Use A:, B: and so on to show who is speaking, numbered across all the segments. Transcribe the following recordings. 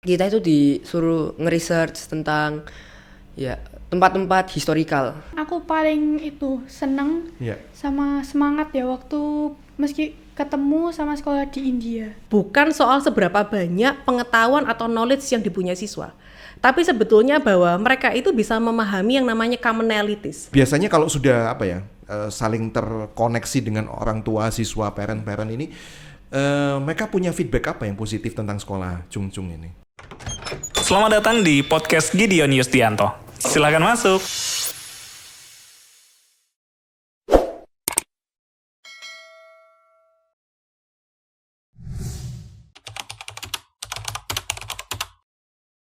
A: kita itu disuruh nge-research tentang ya tempat-tempat historikal.
B: Aku paling itu seneng sama semangat ya waktu meski ketemu sama sekolah di India.
C: Bukan soal seberapa banyak pengetahuan atau knowledge yang dipunyai siswa, tapi sebetulnya bahwa mereka itu bisa memahami yang namanya commonalities.
D: Biasanya kalau sudah saling terkoneksi dengan orang tua, siswa, parent ini, mereka punya feedback apa yang positif tentang sekolah Chungchung ini?
E: Selamat datang di podcast Gideon Yustianto. Silakan masuk.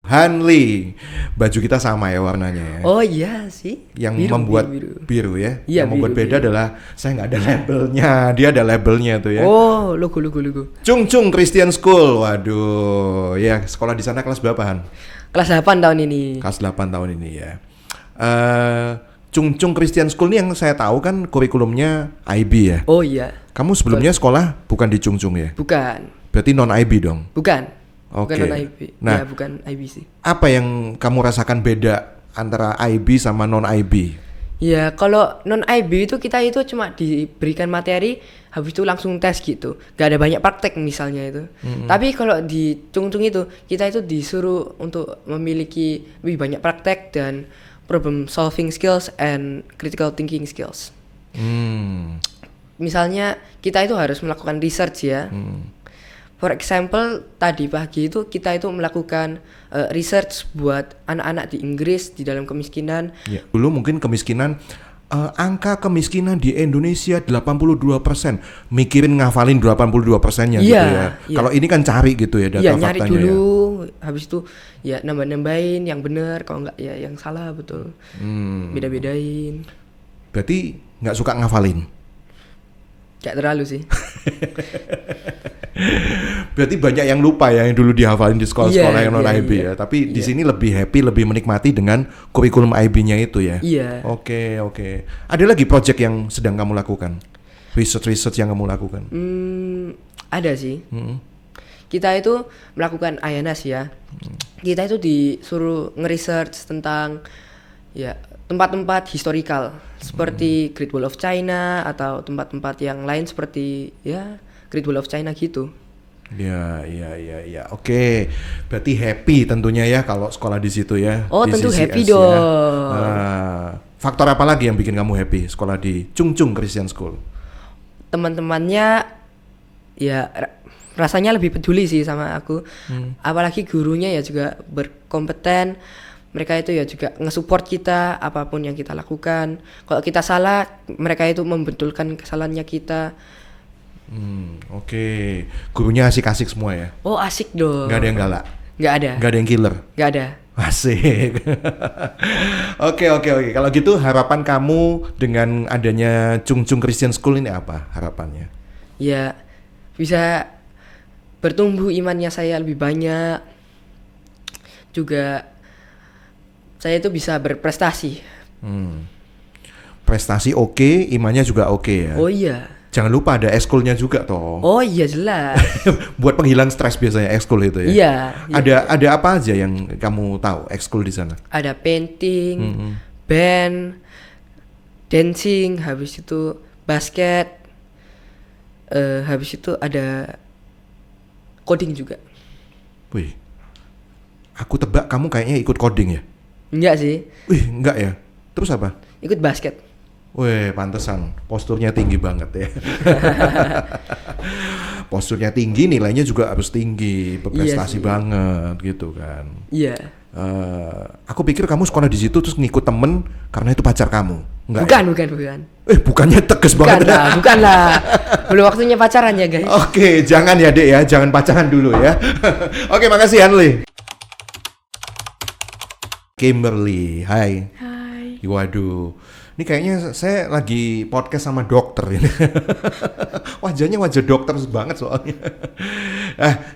D: Hanli, baju kita sama ya warnanya ya.
A: Oh iya sih.
D: Yang membuat biru ya.
A: Iya,
D: yang membuat beda adalah saya nggak ada labelnya, dia ada labelnya tuh ya.
A: Oh, logo.
D: Chungchung Christian School, waduh, ya sekolah di sana kelas berapa Han?
A: Kelas 8 tahun ini.
D: Kelas 8 tahun ini ya. Chungchung Christian School ini yang saya tahu kan kurikulumnya IB ya.
A: Oh iya.
D: Kamu sebelumnya sekolah bukan di Chungchung ya?
A: Bukan.
D: Berarti non IB dong?
A: Bukan.
D: Oke.
A: Bukan non-IB.
D: Nah,
A: ya, bukan IB sih.
D: Apa yang kamu rasakan beda antara IB sama non-IB?
A: Ya, kalau non-IB itu kita itu cuma diberikan materi, habis itu langsung tes gitu. Gak ada banyak praktek misalnya itu. Tapi kalau di Chungchung itu, kita itu disuruh untuk memiliki lebih banyak praktek dan problem solving skills and critical thinking skills. Misalnya kita itu harus melakukan research ya. For example, tadi pagi itu kita itu melakukan research buat anak-anak di Inggris di dalam kemiskinan.
D: Ya, dulu mungkin kemiskinan, angka kemiskinan di Indonesia 82%. Mikirin ngafalin 82%-nya gitu ya. Kalau ini kan cari gitu ya data faktanya. Iya,
A: nyari dulu, habis itu ya nambah-nambahin yang benar, kalau enggak ya yang salah betul. Beda-bedain.
D: Berarti nggak suka ngafalin?
A: Gak terlalu sih.
D: Berarti banyak yang lupa ya yang dulu dihafalin di sekolah-sekolah yang non IB ya. Tapi di sini lebih happy, lebih menikmati dengan kurikulum IB-nya itu ya.
A: Iya.
D: Oke. Ada lagi project yang sedang kamu lakukan? Research yang kamu lakukan?
A: Ada sih. Kita itu melakukan Ayanas ya. Kita itu disuruh nge-research tentang ya tempat-tempat historikal seperti Great Wall of China atau tempat-tempat yang lain seperti ya Great Wall of China gitu.
D: Ya. Oke. Berarti happy tentunya ya kalau sekolah di situ ya.
A: Oh,
D: di
A: tentu
D: CCS
A: happy
D: ya.
A: dong.
D: Faktor apa lagi yang bikin kamu happy sekolah di Chungchung Christian School?
A: Teman-temannya ya rasanya lebih peduli sih sama aku. Apalagi gurunya ya juga berkompeten. Mereka itu ya juga nge-support kita apapun yang kita lakukan. Kalau kita salah, mereka itu membetulkan kesalahannya kita.
D: Oke. Gurunya asik-asik semua ya?
A: Oh, asik dong.
D: Gak ada yang galak?
A: Gak ada.
D: Gak ada yang killer?
A: Gak ada.
D: Asik. Oke. Kalau gitu harapan kamu dengan adanya Chungchung Christian School ini apa harapannya?
A: Ya, bisa bertumbuh imannya saya lebih banyak. Juga saya itu bisa berprestasi.
D: Prestasi oke, imannya juga oke ya.
A: Oh iya.
D: Jangan lupa ada ekskulnya juga toh.
A: Oh iya jelas.
D: Buat penghilang stres biasanya ekskul itu ya.
A: Iya.
D: Ada apa aja yang kamu tahu ekskul di sana?
A: Ada painting, band, dancing, habis itu basket, habis itu ada coding juga.
D: Wih, aku tebak kamu kayaknya ikut coding ya?
A: Enggak sih.
D: Wih, enggak ya? Terus apa?
A: Ikut basket.
D: Wih, pantesan posturnya tinggi banget ya. Posturnya tinggi, nilainya juga harus tinggi, berprestasi banget gitu kan.
A: Iya.
D: Aku pikir kamu sekolah di situ terus ngikut temen karena itu pacar kamu. Enggak?
A: Bukan.
D: Bukannya tegas banget.
A: Bukanlah. Belum waktunya pacaran ya guys.
D: Oke, jangan ya Dek ya, jangan pacaran dulu ya. Oke, makasih Hanli. Kimberly, hai. Waduh, ini kayaknya saya lagi podcast sama dokter ini. Wajahnya wajah dokter banget soalnya.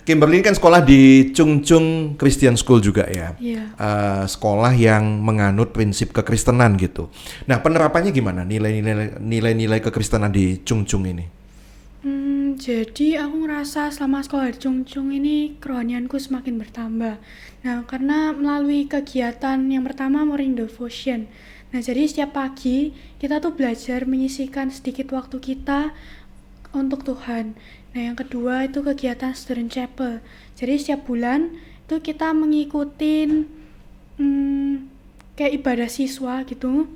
D: Kimberly kan sekolah di Chungchung Christian School juga ya.
B: Iya.
D: Sekolah yang menganut prinsip kekristenan gitu. Nah, penerapannya gimana? Nilai-nilai kekristenan di Chungchung ini?
B: Jadi aku ngerasa selama sekolah di Chungcheong ini kerohanianku semakin bertambah. Nah, karena melalui kegiatan yang pertama morning devotion. Nah, jadi setiap pagi kita tuh belajar menyisihkan sedikit waktu kita untuk Tuhan. Nah, yang kedua itu kegiatan student chapel. Jadi setiap bulan itu kita mengikuti kayak ibadah siswa gitu.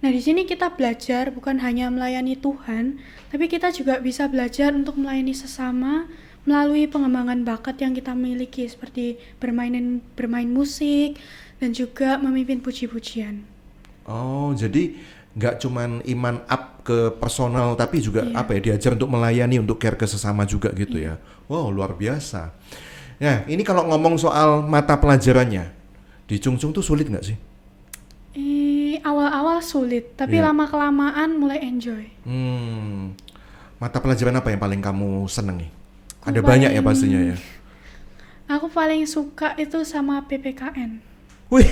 B: Nah, di sini kita belajar bukan hanya melayani Tuhan, tapi kita juga bisa belajar untuk melayani sesama melalui pengembangan bakat yang kita miliki seperti bermain musik dan juga memimpin puji-pujian.
D: Oh, jadi nggak cuman iman up ke personal, tapi juga diajar untuk melayani, untuk care ke sesama juga gitu ya. Wow, luar biasa. Nah, ini kalau ngomong soal mata pelajarannya, di Chungcheong tuh sulit nggak sih?
B: Awal-awal sulit, tapi lama-kelamaan mulai enjoy.
D: Mata pelajaran apa yang paling kamu seneng nih? Ada banyak ya pastinya ya.
B: Aku paling suka itu sama PPKN.
D: Wih,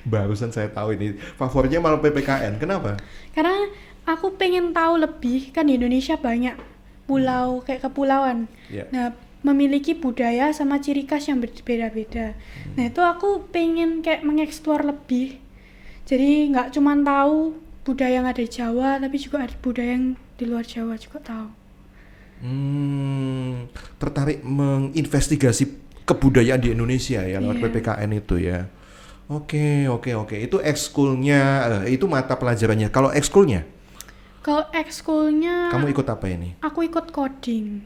D: barusan saya tahu ini favoritnya malah PPKN. Kenapa?
B: Karena aku pengen tahu lebih, kan di Indonesia banyak pulau kayak kepulauan. Nah, memiliki budaya sama ciri khas yang berbeda-beda. Nah, itu aku pengen kayak mengeksplor lebih. Jadi nggak cuma tahu budaya yang ada di Jawa, tapi juga ada budaya yang di luar Jawa juga tahu.
D: Tertarik menginvestigasi kebudayaan di Indonesia ya lewat PPKN itu ya. Oke. Itu ekskulnya, itu mata pelajarannya. Kalau ekskulnya?
B: Kalau ekskulnya,
D: kamu ikut apa ini?
B: Aku ikut coding.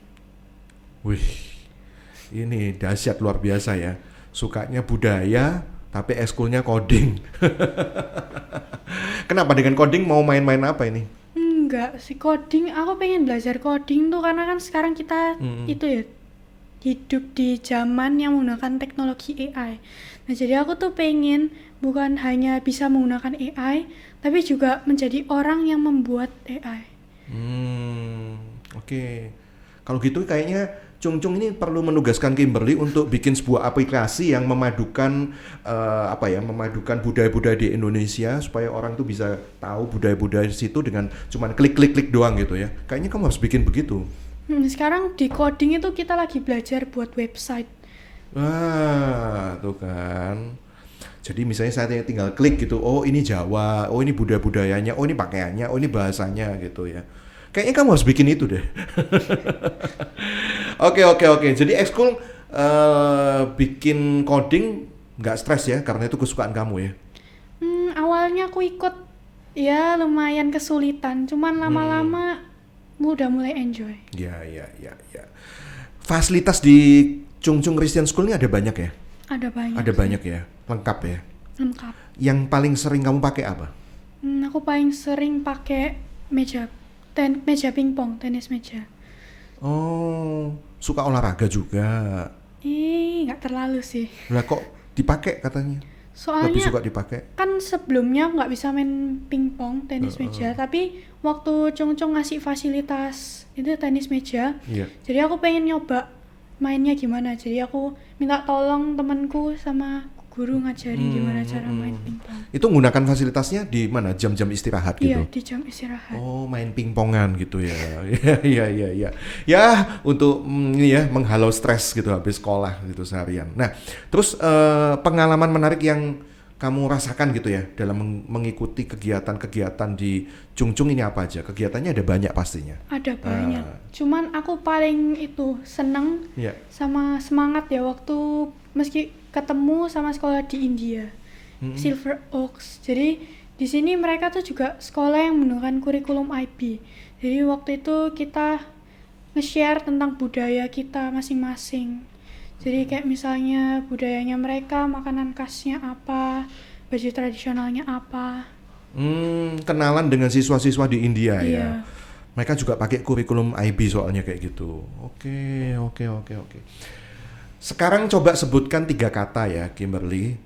D: Wih, ini dahsyat luar biasa ya. Sukanya budaya, tapi ekskulnya coding. Kenapa dengan coding mau main-main apa ini?
B: Enggak sih, coding aku pengen belajar coding tuh karena kan sekarang kita itu ya hidup di zaman yang menggunakan teknologi AI. Nah, jadi aku tuh pengen bukan hanya bisa menggunakan AI, tapi juga menjadi orang yang membuat AI.
D: Oke. Kalau gitu kayaknya Chungcheong ini perlu menugaskan Kimberly untuk bikin sebuah aplikasi yang memadukan memadukan budaya-budaya di Indonesia supaya orang tuh bisa tahu budaya-budaya di situ dengan cuman klik doang gitu ya. Kayaknya kamu harus bikin begitu.
B: Sekarang di coding itu kita lagi belajar buat website.
D: Wah, tuh kan. Jadi misalnya saya tinggal klik gitu, oh ini Jawa, oh ini budaya-budayanya, oh ini pakaiannya, oh ini bahasanya gitu ya. Kayaknya kamu harus bikin itu deh. Oke. Jadi ekskul bikin coding nggak stres ya, karena itu kesukaan kamu ya?
B: Awalnya aku ikut ya lumayan kesulitan, cuman lama-lama udah mulai enjoy.
D: Ya. Fasilitas di Chungcheong Christian School ini ada banyak ya? Ada banyak ya? Lengkap ya?
B: Lengkap.
D: Yang paling sering kamu pakai apa?
B: Aku paling sering pakai meja pingpong, tenis meja.
D: Oh, suka olahraga juga?
B: Nggak terlalu sih.
D: Lah kok dipakai katanya?
B: Soalnya
D: lebih suka dipakai.
B: Kan sebelumnya nggak bisa main pingpong, tenis meja, tapi waktu Chungcheong ngasih fasilitas itu tenis meja, jadi aku pengen nyoba mainnya gimana. Jadi aku minta tolong temanku sama guru ngajarin gimana cara main pingpong.
D: Itu menggunakan fasilitasnya di mana? Jam-jam istirahat gitu?
B: Iya, di jam istirahat.
D: Oh, main pingpongan gitu ya. Iya. Ya, untuk menghalau stres gitu habis sekolah gitu seharian. Nah, terus pengalaman menarik yang kamu rasakan gitu ya dalam mengikuti kegiatan-kegiatan di Chungcheong ini apa aja? Kegiatannya ada banyak pastinya.
B: Ada banyak. Cuman aku paling seneng sama semangat ya waktu meski ketemu sama sekolah di India, Silver Oaks. Jadi di sini mereka tuh juga sekolah yang menggunakan kurikulum IB. Jadi waktu itu kita nge-share tentang budaya kita masing-masing. Jadi kayak misalnya budayanya mereka, makanan khasnya apa, baju tradisionalnya apa.
D: Kenalan dengan siswa-siswa di India ya. Mereka juga pakai kurikulum IB soalnya kayak gitu. Oke. Sekarang coba sebutkan 3 kata ya Kimberly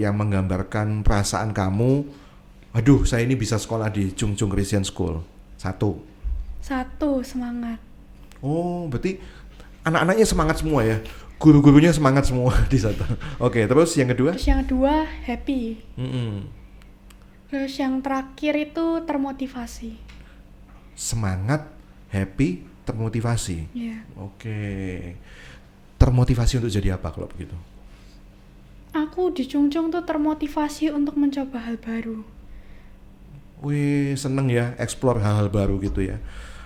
D: yang menggambarkan perasaan kamu. Aduh, saya ini bisa sekolah di Chungcheong Christian School. 1,
B: semangat.
D: Oh, berarti anak-anaknya semangat semua ya. Guru-gurunya semangat semua di sana. Oke, terus yang kedua?
B: Terus yang kedua happy. Terus yang terakhir itu termotivasi.
D: Semangat, happy, Termotivasi.
B: Iya.
D: Oke. Termotivasi untuk jadi apa kalau begitu?
B: Aku di Chungcheong tuh termotivasi untuk mencoba hal baru.
D: Wih, seneng ya explore hal-hal baru gitu ya.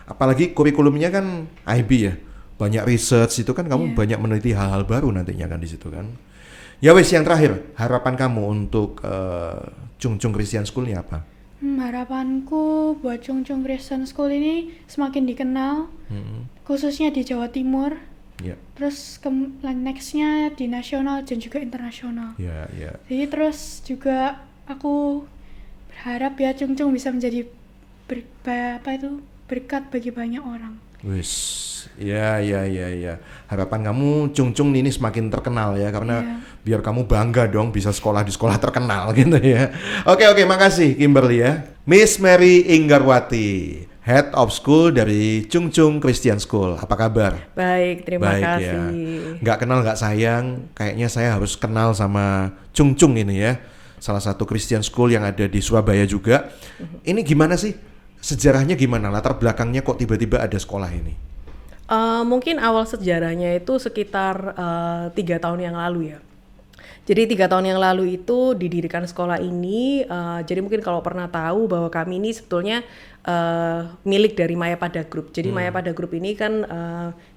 D: Apalagi kurikulumnya kan IB ya. Banyak research itu kan kamu banyak meneliti hal-hal baru nantinya kan di situ kan. Ya wes, yang terakhir, harapan kamu untuk Chungcheong Christian School ini apa?
B: Harapanku buat Chungcheong Christian School ini semakin dikenal, khususnya di Jawa Timur. Terus nextnya di nasional dan juga internasional. Jadi terus juga aku berharap ya Chungcheong bisa menjadi berkat bagi banyak orang.
D: Wis, ya. Harapan kamu Chungcheong ini semakin terkenal ya, karena biar kamu bangga dong bisa sekolah di sekolah terkenal gitu ya. Oke, makasih Kimberly ya. Miss Mary Inggarwati, Head of School dari Chungcheong Christian School. Apa kabar?
C: Baik, terima kasih.
D: Ya. Nggak kenal nggak sayang, kayaknya saya harus kenal sama Chungcheong ini ya. Salah satu Christian School yang ada di Surabaya juga. Ini gimana sih? Sejarahnya gimana? Latar belakangnya kok tiba-tiba ada sekolah ini?
C: Mungkin awal sejarahnya itu sekitar 3 tahun yang lalu ya. Jadi 3 tahun yang lalu itu didirikan sekolah ini. Jadi mungkin kalau pernah tahu bahwa kami ini sebetulnya milik dari Mayapada Group. Jadi Mayapada Group ini kan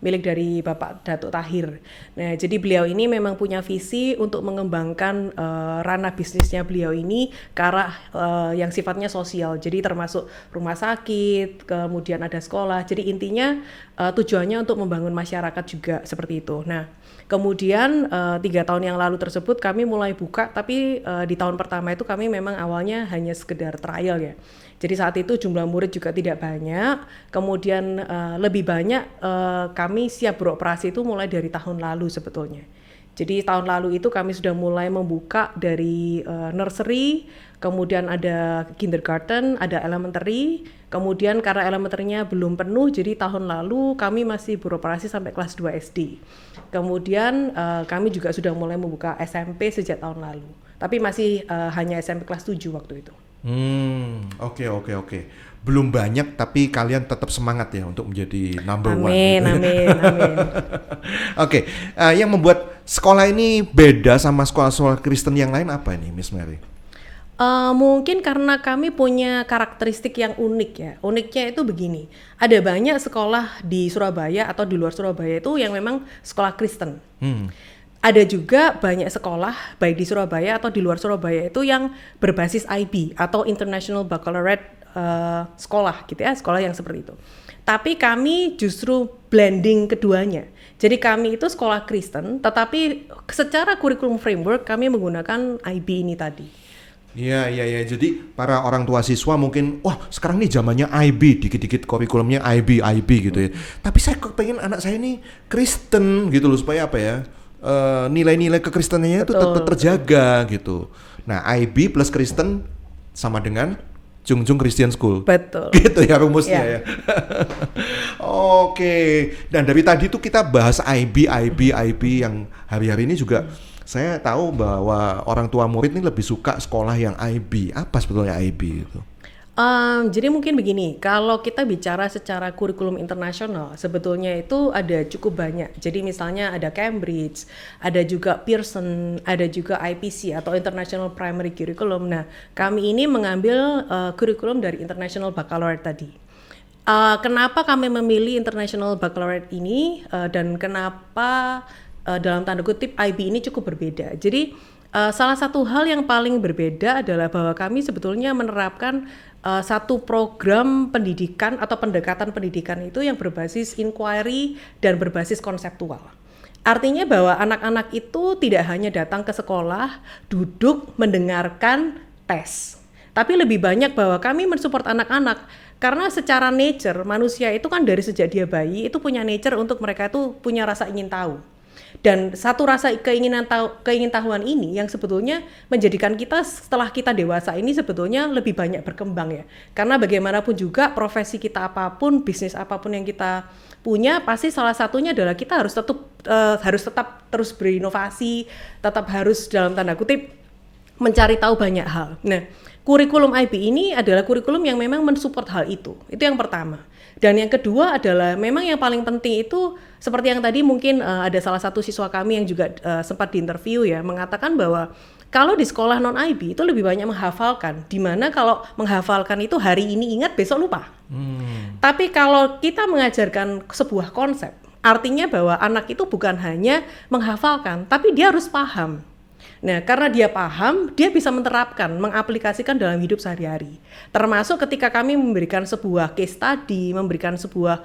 C: milik dari Bapak Datuk Tahir. Nah, jadi beliau ini memang punya visi untuk mengembangkan ranah bisnisnya beliau ini ke arah yang sifatnya sosial. Jadi termasuk rumah sakit, kemudian ada sekolah. Jadi intinya tujuannya untuk membangun masyarakat juga seperti itu. Nah, kemudian 3 tahun yang lalu tersebut kami mulai buka, tapi di tahun pertama itu kami memang awalnya hanya sekedar trial ya. Jadi saat itu jumlah murid juga tidak banyak, kemudian lebih banyak kami siap beroperasi itu mulai dari tahun lalu sebetulnya. Jadi tahun lalu itu kami sudah mulai membuka dari nursery, kemudian ada kindergarten, ada elementary, kemudian karena elementarynya belum penuh, jadi tahun lalu kami masih beroperasi sampai kelas 2 SD. Kemudian kami juga sudah mulai membuka SMP sejak tahun lalu, tapi masih hanya SMP kelas 7 waktu itu.
D: Oke. Belum banyak tapi kalian tetap semangat ya untuk menjadi number one.
C: Amin.
D: Oke, yang membuat sekolah ini beda sama sekolah-sekolah Kristen yang lain apa ini, Miss Mary?
C: Mungkin karena kami punya karakteristik yang unik ya. Uniknya itu begini, ada banyak sekolah di Surabaya atau di luar Surabaya itu yang memang sekolah Kristen. Ada juga banyak sekolah baik di Surabaya atau di luar Surabaya itu yang berbasis IB atau International Baccalaureate sekolah gitu ya, sekolah yang seperti itu. Tapi kami justru blending keduanya. Jadi kami itu sekolah Kristen, tetapi secara kurikulum framework kami menggunakan IB ini tadi.
D: Iya. Jadi para orang tua siswa mungkin, wah sekarang nih zamannya IB, dikit-dikit kurikulumnya IB gitu ya. Tapi saya pengen anak saya ini Kristen gitu loh, supaya apa ya? Nilai-nilai kekristenannya itu tetap terjaga gitu. Nah, IB plus Kristen sama dengan Chungcheong Christian School.
C: Betul.
D: Gitu ya rumusnya ya. Oke. Dan dari tadi tuh kita bahas IB yang hari-hari ini juga saya tahu bahwa orang tua murid ini lebih suka sekolah yang IB. Apa sebetulnya IB itu?
C: Jadi mungkin begini, kalau kita bicara secara kurikulum internasional, sebetulnya itu ada cukup banyak. Jadi misalnya ada Cambridge, ada juga Pearson, ada juga IPC atau International Primary Curriculum. Nah, kami ini mengambil kurikulum dari International Baccalaureate tadi. Kenapa kami memilih International Baccalaureate ini dan kenapa dalam tanda kutip IB ini cukup berbeda. Jadi salah satu hal yang paling berbeda adalah bahwa kami sebetulnya menerapkan satu program pendidikan atau pendekatan pendidikan itu yang berbasis inquiry dan berbasis konseptual. Artinya bahwa anak-anak itu tidak hanya datang ke sekolah, duduk, mendengarkan tes. Tapi lebih banyak bahwa kami mensupport anak-anak karena secara nature manusia itu kan dari sejak dia bayi itu punya nature untuk mereka itu punya rasa ingin tahu. Dan satu rasa keingintahuan ini yang sebetulnya menjadikan kita setelah kita dewasa ini sebetulnya lebih banyak berkembang ya. Karena bagaimanapun juga profesi kita apapun, bisnis apapun yang kita punya, pasti salah satunya adalah kita harus tetap terus berinovasi, tetap harus dalam tanda kutip mencari tahu banyak hal. Nah, kurikulum IB ini adalah kurikulum yang memang mensupport hal itu. Itu yang pertama. Dan yang kedua adalah memang yang paling penting itu seperti yang tadi mungkin ada salah satu siswa kami yang juga sempat diinterview ya, mengatakan bahwa kalau di sekolah non-IB itu lebih banyak menghafalkan, dimana kalau menghafalkan itu hari ini ingat besok lupa. Tapi kalau kita mengajarkan sebuah konsep, artinya bahwa anak itu bukan hanya menghafalkan, tapi dia harus paham. Nah, karena dia paham, dia bisa menerapkan, mengaplikasikan dalam hidup sehari-hari. Termasuk ketika kami memberikan sebuah case study, memberikan sebuah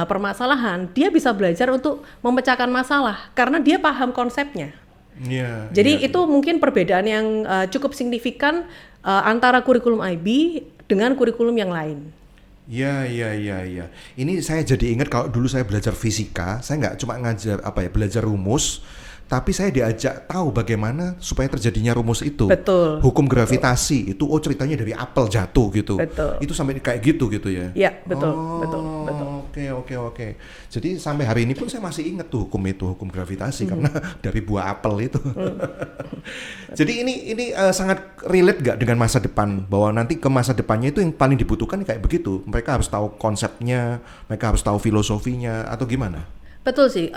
C: permasalahan, dia bisa belajar untuk memecahkan masalah karena dia paham konsepnya. Jadi itu mungkin perbedaan yang cukup signifikan antara kurikulum IB dengan kurikulum yang lain.
D: Ya. Ini saya jadi ingat kalau dulu saya belajar fisika, saya nggak cuma ngajar belajar rumus, tapi saya diajak tahu bagaimana supaya terjadinya rumus itu.
C: Betul.
D: Hukum gravitasi itu ceritanya dari apel jatuh gitu.
C: Betul.
D: Itu sampai kayak gitu ya.
C: Iya, betul.
D: Oke. Jadi sampai hari ini pun saya masih ingat tuh hukum gravitasi karena dari buah apel itu. Jadi ini sangat relate gak dengan masa depan, bahwa nanti ke masa depannya itu yang paling dibutuhkan kayak begitu. Mereka harus tahu konsepnya, mereka harus tahu filosofinya atau gimana?
C: Betul sih,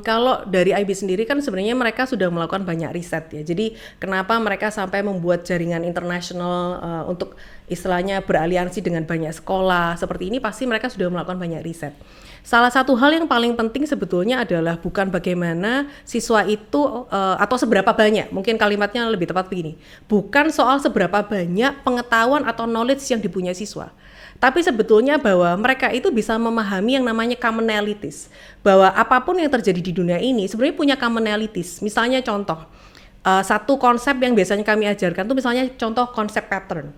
C: kalau dari IB sendiri kan sebenarnya mereka sudah melakukan banyak riset ya. Jadi kenapa mereka sampai membuat jaringan internasional untuk istilahnya beraliansi dengan banyak sekolah seperti ini, pasti mereka sudah melakukan banyak riset. Salah satu hal yang paling penting sebetulnya adalah bukan bagaimana siswa itu atau seberapa banyak, mungkin kalimatnya lebih tepat begini, bukan soal seberapa banyak pengetahuan atau knowledge yang dipunyai siswa, tapi sebetulnya bahwa mereka itu bisa memahami yang namanya commonalities, bahwa apapun yang terjadi di dunia ini sebenarnya punya commonalities. Misalnya contoh, satu konsep yang biasanya kami ajarkan itu misalnya contoh konsep pattern.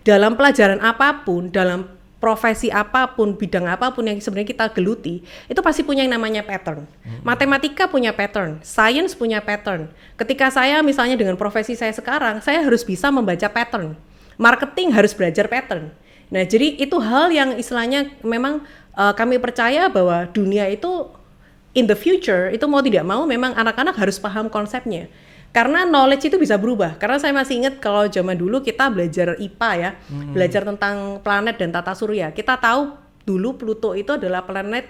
C: Dalam pelajaran apapun, dalam profesi apapun, bidang apapun yang sebenarnya kita geluti, itu pasti punya yang namanya pattern. Matematika punya pattern, science punya pattern. Ketika saya misalnya dengan profesi saya sekarang, saya harus bisa membaca pattern. Marketing harus belajar pattern. Nah, jadi itu hal yang istilahnya memang kami percaya bahwa dunia itu in the future itu mau tidak mau memang anak-anak harus paham konsepnya. Karena knowledge itu bisa berubah. Karena saya masih ingat kalau zaman dulu kita belajar IPA ya, belajar tentang planet dan tata surya. Kita tahu dulu Pluto itu adalah planet,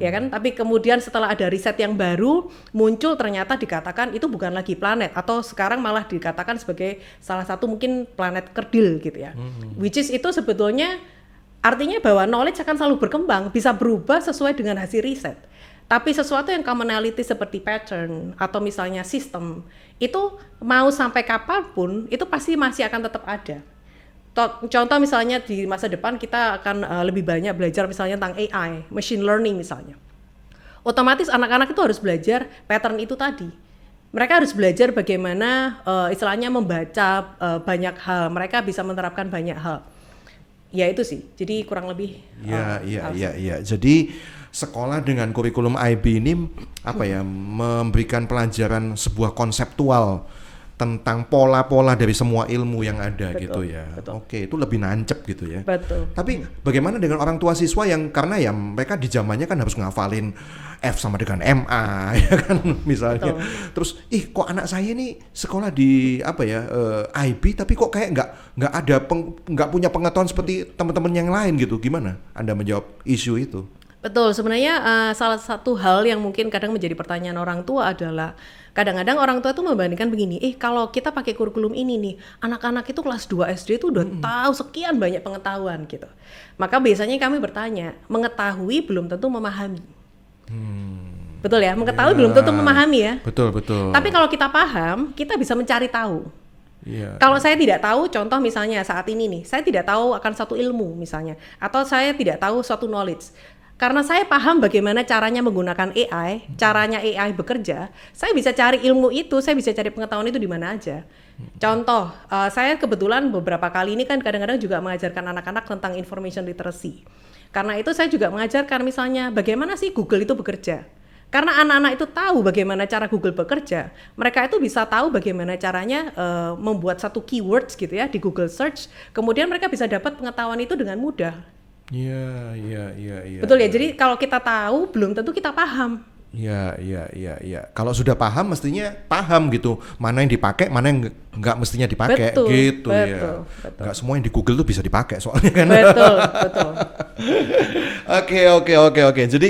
C: ya kan? Tapi kemudian setelah ada riset yang baru muncul, ternyata dikatakan itu bukan lagi planet, atau sekarang malah dikatakan sebagai salah satu mungkin planet kerdil gitu ya. Which is itu sebetulnya artinya bahwa knowledge akan selalu berkembang, bisa berubah sesuai dengan hasil riset. Tapi sesuatu yang commonality seperti pattern atau misalnya sistem, itu mau sampai kapanpun itu pasti masih akan tetap ada. Contoh misalnya di masa depan kita akan lebih banyak belajar misalnya tentang AI, machine learning misalnya. Otomatis anak-anak itu harus belajar pattern itu tadi. Mereka harus belajar bagaimana istilahnya membaca banyak hal, mereka bisa menerapkan banyak hal. Ya itu sih, jadi kurang lebih.
D: Iya. Jadi sekolah dengan kurikulum IB ini memberikan pelajaran sebuah konseptual tentang pola-pola dari semua ilmu yang ada. Betul, gitu ya. Betul. Oke, itu lebih nancep gitu ya.
C: Betul.
D: Tapi bagaimana dengan orang tua siswa yang karena ya mereka di zamannya kan harus ngafalin F sama dengan MA ya kan misalnya. Betul. Terus kok anak saya ini sekolah di IB tapi kok kayak nggak punya pengetahuan seperti teman-teman yang lain gitu. Gimana Anda menjawab isu itu?
C: Betul, sebenarnya salah satu hal yang mungkin kadang menjadi pertanyaan orang tua adalah kadang-kadang orang tua itu membandingkan begini, kalau kita pakai kurikulum ini nih, anak-anak itu kelas 2 SD itu udah tahu sekian banyak pengetahuan gitu. Maka biasanya kami bertanya, mengetahui belum tentu memahami. Betul ya, mengetahui belum tentu memahami ya.
D: Betul.
C: Tapi kalau kita paham, kita bisa mencari tahu. Kalau saya tidak tahu, contoh misalnya saat ini nih, saya tidak tahu akan satu ilmu misalnya, atau saya tidak tahu suatu knowledge. Karena saya paham bagaimana caranya menggunakan AI, caranya AI bekerja, saya bisa cari ilmu itu, saya bisa cari pengetahuan itu di mana aja. Contoh, saya kebetulan beberapa kali ini kan kadang-kadang juga mengajarkan anak-anak tentang information literacy. Karena itu saya juga mengajarkan misalnya bagaimana sih Google itu bekerja. Karena anak-anak itu tahu bagaimana cara Google bekerja, mereka itu bisa tahu bagaimana caranya membuat satu keywords gitu ya di Google Search, kemudian mereka bisa dapat pengetahuan itu dengan mudah.
D: Iya.
C: Betul ya, jadi kalau kita tahu belum tentu kita paham.
D: Iya. Kalau sudah paham mestinya paham gitu, mana yang dipakai, mana yang nggak mestinya dipakai gitu ya.
C: Betul.
D: Nggak semua yang di Google tuh bisa dipakai soalnya kan.
C: Betul.
D: Oke. Jadi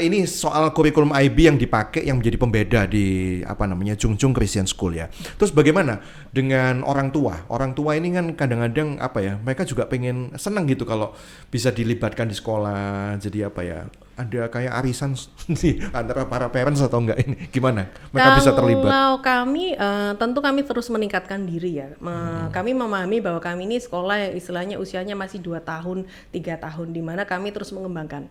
D: ini soal kurikulum IB yang dipakai yang menjadi pembeda di Chung Chung Christian School ya. Terus bagaimana dengan orang tua? Orang tua ini kan kadang-kadang mereka juga pengen senang gitu kalau bisa dilibatkan di sekolah. Jadi ada kayak arisan sih antara para parents atau enggak ini gimana mereka bisa terlibat?
C: Kalau kami tentu kami terus meningkatkan diri ya. Kami memahami bahwa kami ini sekolah yang istilahnya usianya masih 2 tahun, 3 tahun di mana kami terus mengembangkan.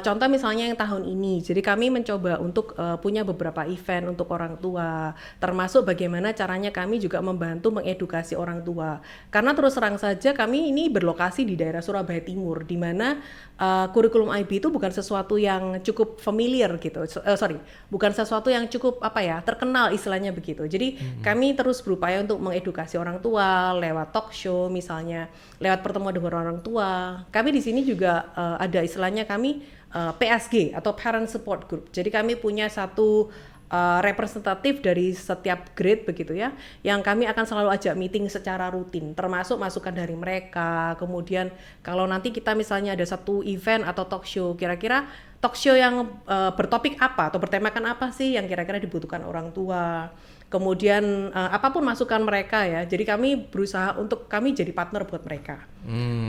C: Contoh misalnya yang tahun ini, jadi kami mencoba untuk punya beberapa event untuk orang tua, termasuk bagaimana caranya kami juga membantu mengedukasi orang tua. Karena terus terang saja kami ini berlokasi di daerah Surabaya Timur, di mana kurikulum IB itu bukan sesuatu yang cukup familiar gitu, bukan sesuatu yang cukup terkenal istilahnya begitu. Jadi kami terus berupaya untuk mengedukasi orang tua lewat talk show misalnya, lewat pertemuan dengan orang tua. Kami di sini juga ada istilahnya kami PSG atau Parent Support Group. Jadi kami punya satu representatif dari setiap grade begitu ya, yang kami akan selalu ajak meeting secara rutin, termasuk masukan dari mereka. Kemudian kalau nanti kita misalnya ada satu event atau talk show, kira-kira talk show yang bertopik apa atau bertemakan apa sih yang kira-kira dibutuhkan orang tua. Kemudian apapun masukan mereka ya, jadi kami berusaha untuk kami jadi partner buat mereka.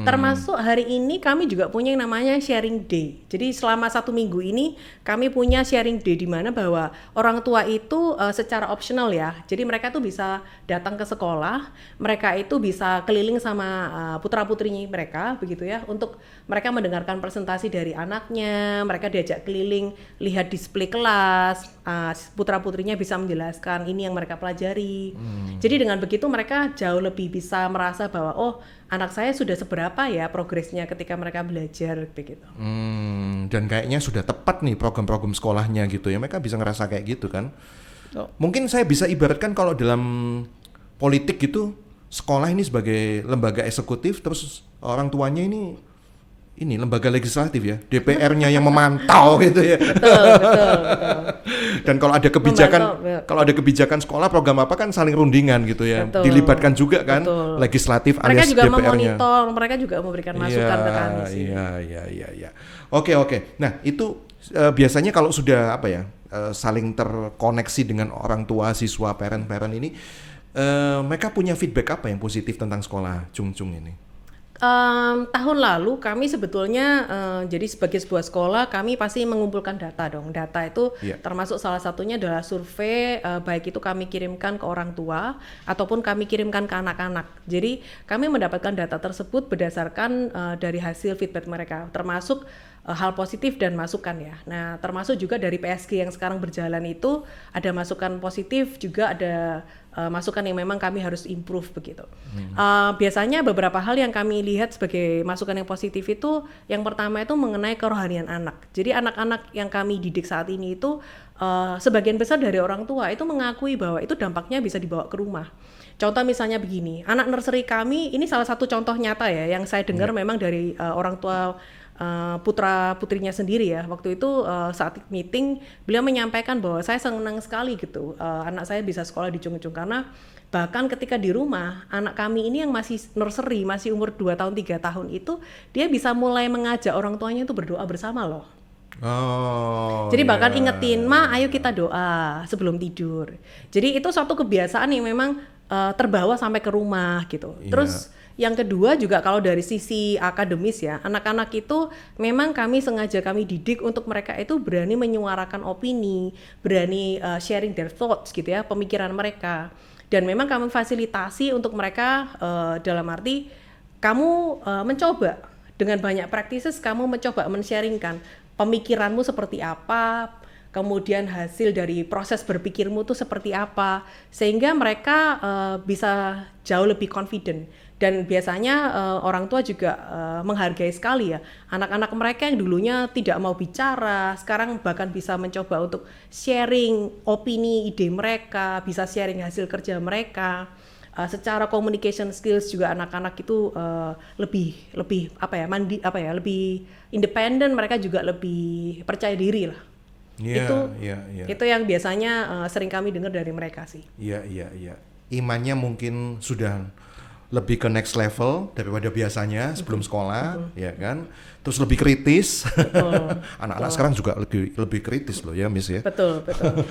C: Termasuk hari ini kami juga punya yang namanya sharing day. Jadi selama 1 minggu ini kami punya sharing day di mana bahwa orang tua itu secara optional ya. Jadi mereka tuh bisa datang ke sekolah, mereka itu bisa keliling sama putra-putrinya mereka begitu ya, untuk mereka mendengarkan presentasi dari anaknya, mereka diajak keliling, lihat display kelas, putra-putrinya bisa menjelaskan ini yang mereka pelajari. Jadi dengan begitu mereka jauh lebih bisa merasa bahwa anak saya sudah seberapa ya progresnya ketika mereka belajar begitu.
D: Dan kayaknya sudah tepat nih program-program sekolahnya gitu ya. Mereka bisa ngerasa kayak gitu kan. Mungkin saya bisa ibaratkan kalau dalam politik gitu, sekolah ini sebagai lembaga eksekutif, terus orang tuanya ini lembaga legislatif ya, DPR-nya yang memantau gitu ya. Betul. Dan kalau ada kebijakan sekolah program apa kan saling rundingan gitu ya. Betul. Dilibatkan juga kan legislatif alias DPR-nya.
C: Mereka juga memonitor, mereka juga memberikan masukan ke kami sih.
D: Iya. Oke. Nah, itu biasanya kalau sudah saling terkoneksi dengan orang tua, siswa, parent ini mereka punya feedback apa yang positif tentang sekolah Chung-Chung ini?
C: Tahun lalu kami sebetulnya jadi sebagai sebuah sekolah kami pasti mengumpulkan data dong. Data itu termasuk salah satunya adalah survei, baik itu kami kirimkan ke orang tua ataupun kami kirimkan ke anak-anak. Jadi kami mendapatkan data tersebut berdasarkan dari hasil feedback mereka, termasuk hal positif dan masukan ya. Nah, termasuk juga dari PSG yang sekarang berjalan itu ada masukan positif, juga ada masukan yang memang kami harus improve begitu. Biasanya beberapa hal yang kami lihat sebagai masukan yang positif itu, yang pertama itu mengenai kerohanian anak. Jadi anak-anak yang kami didik saat ini itu sebagian besar dari orang tua itu mengakui bahwa itu dampaknya bisa dibawa ke rumah. Contoh misalnya begini, anak nursery kami ini salah satu contoh nyata ya yang saya dengar memang dari orang tua putra-putrinya sendiri ya. Waktu itu saat meeting beliau menyampaikan bahwa saya senang sekali gitu anak saya bisa sekolah di Chung-Chung, karena bahkan ketika di rumah anak kami ini yang masih nursery, masih umur 2 tahun 3 tahun itu dia bisa mulai mengajak orang tuanya itu berdoa bersama loh. Jadi bahkan ingetin, "Ma, ayo kita doa sebelum tidur." Jadi itu suatu kebiasaan yang memang terbawa sampai ke rumah gitu. Terus yang kedua juga kalau dari sisi akademis ya, anak-anak itu memang kami sengaja kami didik untuk mereka itu berani menyuarakan opini, berani sharing their thoughts gitu ya, pemikiran mereka. Dan memang kami fasilitasi untuk mereka dalam arti kamu mencoba dengan banyak practices, kamu mencoba men-sharingkan pemikiranmu seperti apa, kemudian hasil dari proses berpikirmu itu seperti apa, sehingga mereka bisa jauh lebih confident. Dan biasanya orang tua juga menghargai sekali ya anak-anak mereka yang dulunya tidak mau bicara, sekarang bahkan bisa mencoba untuk sharing opini, ide mereka, bisa sharing hasil kerja mereka. Secara communication skills juga anak-anak itu lebih lebih independen, mereka juga lebih percaya diri lah. Itu yang biasanya sering kami dengar dari mereka sih.
D: Iya. imannya mungkin sudah lebih ke next level daripada biasanya sebelum sekolah, ya kan? Terus lebih kritis. Anak-anak sekarang juga lebih kritis loh ya, Miss ya.
C: Betul.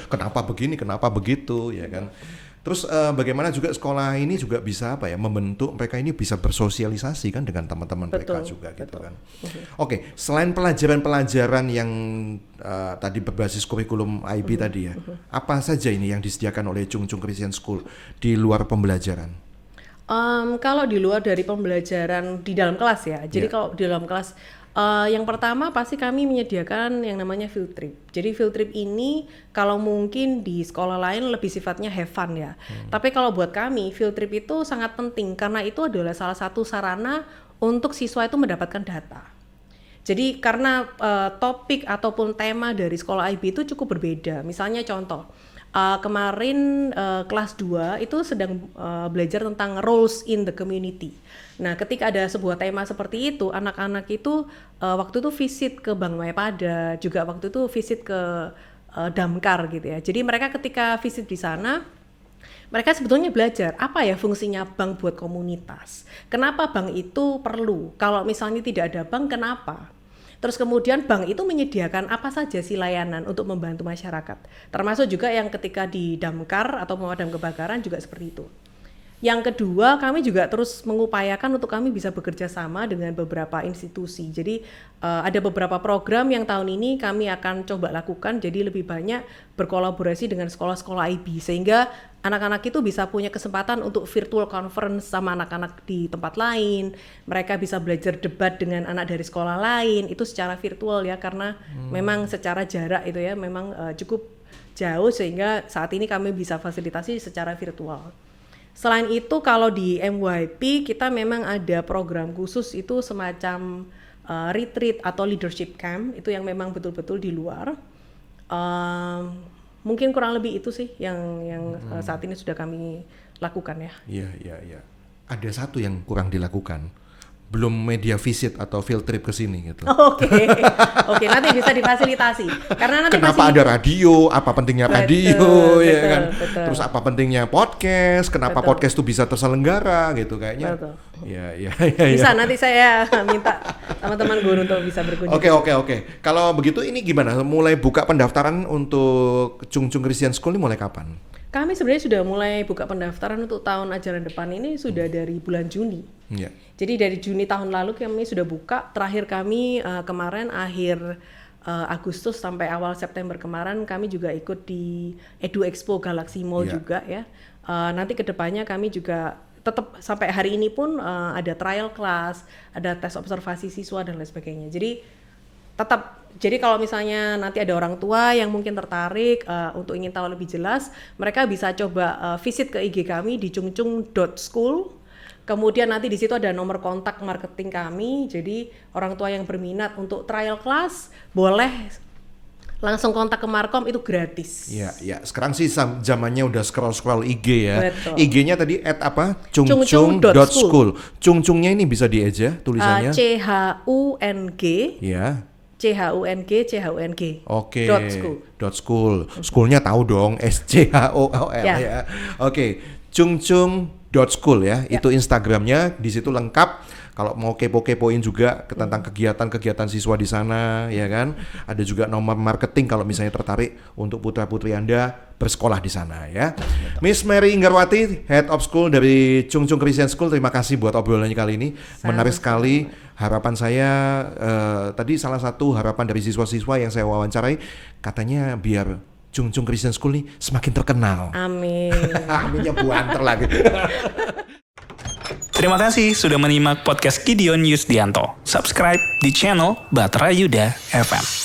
D: Kenapa begini, kenapa begitu, ya kan? Terus bagaimana juga sekolah ini juga bisa membentuk mereka ini bisa bersosialisasi kan dengan teman-teman mereka juga gitu kan. Oke, selain pelajaran-pelajaran yang tadi berbasis kurikulum IB tadi ya, apa saja ini yang disediakan oleh Chung Chung Christian School di luar pembelajaran?
C: Kalau di luar dari pembelajaran di dalam kelas ya, jadi kalau di dalam kelas yang pertama pasti kami menyediakan yang namanya field trip. Jadi field trip ini kalau mungkin di sekolah lain lebih sifatnya have fun ya. Tapi kalau buat kami field trip itu sangat penting karena itu adalah salah satu sarana untuk siswa itu mendapatkan data. Jadi karena topik ataupun tema dari sekolah IB itu cukup berbeda. Misalnya contoh, kemarin kelas 2 itu sedang belajar tentang roles in the community. Nah, ketika ada sebuah tema seperti itu, anak-anak itu waktu itu visit ke Bank Mayapada, juga waktu itu visit ke Damkar gitu ya. Jadi mereka ketika visit di sana, mereka sebetulnya belajar apa ya fungsinya bank buat komunitas. Kenapa bank itu perlu? Kalau misalnya tidak ada bank, kenapa? Terus kemudian bank itu menyediakan apa saja sih layanan untuk membantu masyarakat. Termasuk juga yang ketika di Damkar atau pemadam kebakaran juga seperti itu. Yang kedua, kami juga terus mengupayakan untuk kami bisa bekerja sama dengan beberapa institusi. Jadi ada beberapa program yang tahun ini kami akan coba lakukan, jadi lebih banyak berkolaborasi dengan sekolah-sekolah IB sehingga anak-anak itu bisa punya kesempatan untuk virtual conference sama anak-anak di tempat lain. Mereka bisa belajar debat dengan anak dari sekolah lain itu secara virtual ya, karena memang secara jarak itu ya memang cukup jauh sehingga saat ini kami bisa fasilitasi secara virtual. Selain itu kalau di MYP kita memang ada program khusus itu semacam retreat atau leadership camp itu yang memang betul-betul di luar. Mungkin kurang lebih itu sih yang saat ini sudah kami lakukan ya.
D: Iya. Ada satu yang kurang dilakukan. Belum media visit atau field trip ke sini gitu.
C: Oke, nanti bisa difasilitasi. Karena nanti
D: kenapa ada radio? Apa pentingnya radio? Ya kan.
C: Betul.
D: Terus apa pentingnya podcast? Kenapa podcast itu bisa terselenggara gitu kayaknya?
C: Betul.
D: Ya.
C: Bisa nanti saya minta teman-teman guru untuk bisa berkunjung.
D: Oke. Kalau begitu ini gimana? Mulai buka pendaftaran untuk Chung Chung Christian School ini mulai kapan?
C: Kami sebenarnya sudah mulai buka pendaftaran untuk tahun ajaran depan ini sudah dari bulan Juni.
D: Yeah.
C: Jadi dari Juni tahun lalu kami sudah buka. Terakhir kami kemarin akhir Agustus sampai awal September kemarin kami juga ikut di Edu Expo Galaxy Mall juga ya. Nanti kedepannya kami juga tetap sampai hari ini pun ada trial class, ada tes observasi siswa dan lain sebagainya. Jadi kalau misalnya nanti ada orang tua yang mungkin tertarik untuk ingin tahu lebih jelas, mereka bisa coba visit ke IG kami di chungchung.school. Kemudian nanti di situ ada nomor kontak marketing kami. Jadi orang tua yang berminat untuk trial class boleh langsung kontak ke Markom, itu gratis.
D: Iya. Sekarang sih zamannya udah scroll IG ya.
C: Betul.
D: IG-nya tadi @chungchung.school. Chungchungnya ini bisa dieja tulisannya.
C: CHUNG.
D: Iya.
C: CHUNG.
D: Oke.
C: .school.
D: Schoolnya tahu dong, SCHOOL ya. Oke. Chungchung.school ya. Itu Instagramnya, di situ lengkap. Kalau mau kepo-kepoin juga tentang kegiatan-kegiatan siswa di sana, ya kan? Ada juga nomor marketing kalau misalnya tertarik untuk putra-putri Anda bersekolah di sana, ya. Miss Mary Inggarwati, Head of School dari Chung Chung Christian School, terima kasih buat obrolannya kali ini. Menarik sekali. Harapan saya tadi salah satu harapan dari siswa-siswa yang saya wawancarai, katanya biar Chung Chung Christian School nih semakin terkenal.
C: Amin.
D: Aminnya buanter lagi.
E: Terima kasih sudah menyimak podcast Gideon Yusdianto. Subscribe di channel Batra Yuda FM.